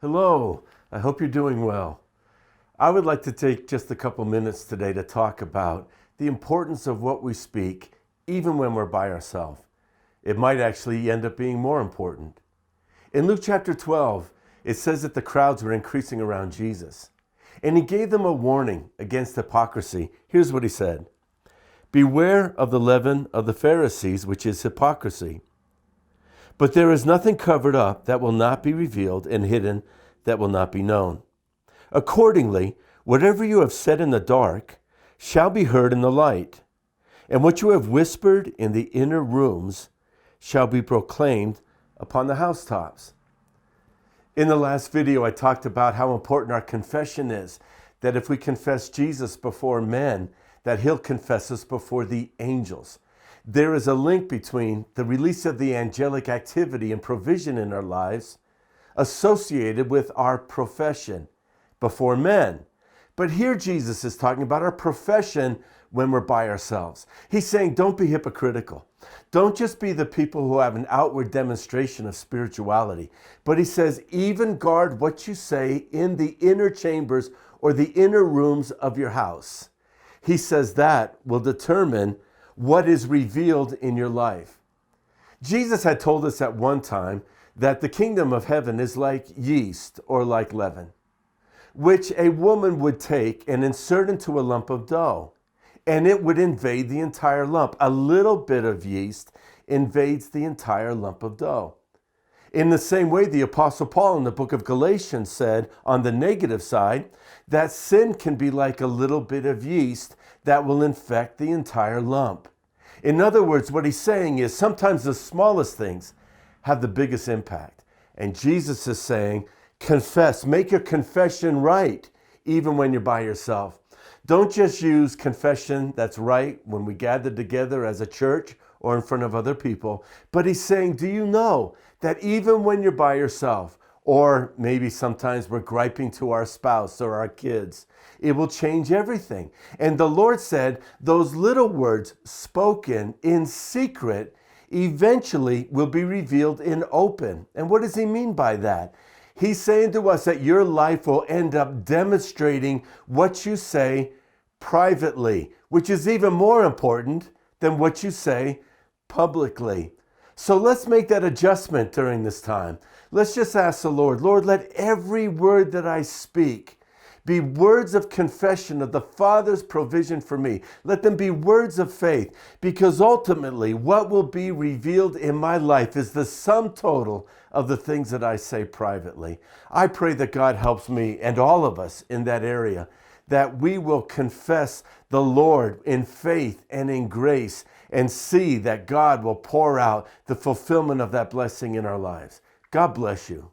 Hello, I hope you're doing well. I would like to take just a couple minutes today to talk about the importance of what we speak, even when we're by ourselves. It might actually end up being more important. In Luke chapter 12, it says that the crowds were increasing around Jesus, and he gave them a warning against hypocrisy. Here's what he said: "Beware of the leaven of the Pharisees, which is hypocrisy. But there is nothing covered up that will not be revealed, and hidden that will not be known. Accordingly, whatever you have said in the dark shall be heard in the light, and what you have whispered in the inner rooms shall be proclaimed upon the housetops." In the last video, I talked about how important our confession is, that if we confess Jesus before men, that he'll confess us before the angels. There is a link between the release of the angelic activity and provision in our lives associated with our profession before men. But here Jesus is talking about our profession when we're by ourselves. He's saying, don't be hypocritical. Don't just be the people who have an outward demonstration of spirituality. But he says, even guard what you say in the inner chambers or the inner rooms of your house. He says that will determine what is revealed in your life. Jesus had told us at one time that the kingdom of heaven is like yeast or like leaven, which a woman would take and insert into a lump of dough, and it would invade the entire lump. A little bit of yeast invades the entire lump of dough. In the same way, the Apostle Paul in the book of Galatians said, on the negative side, that sin can be like a little bit of yeast that will infect the entire lump. In other words, what he's saying is sometimes the smallest things have the biggest impact. And Jesus is saying, confess, make your confession right, even when you're by yourself. Don't just use confession that's right when we gather together as a church or in front of other people. But he's saying, do you know that even when you're by yourself, or maybe sometimes we're griping to our spouse or our kids, it will change everything. And the Lord said, those little words spoken in secret eventually will be revealed in open. And what does he mean by that? He's saying to us that your life will end up demonstrating what you say privately, which is even more important than what you say publicly. So let's make that adjustment during this time. Let's just ask the Lord, Lord, let every word that I speak be words of confession of the Father's provision for me. Let them be words of faith, because ultimately what will be revealed in my life is the sum total of the things that I say privately. I pray that God helps me and all of us in that area, that we will confess the Lord in faith and in grace and see that God will pour out the fulfillment of that blessing in our lives. God bless you.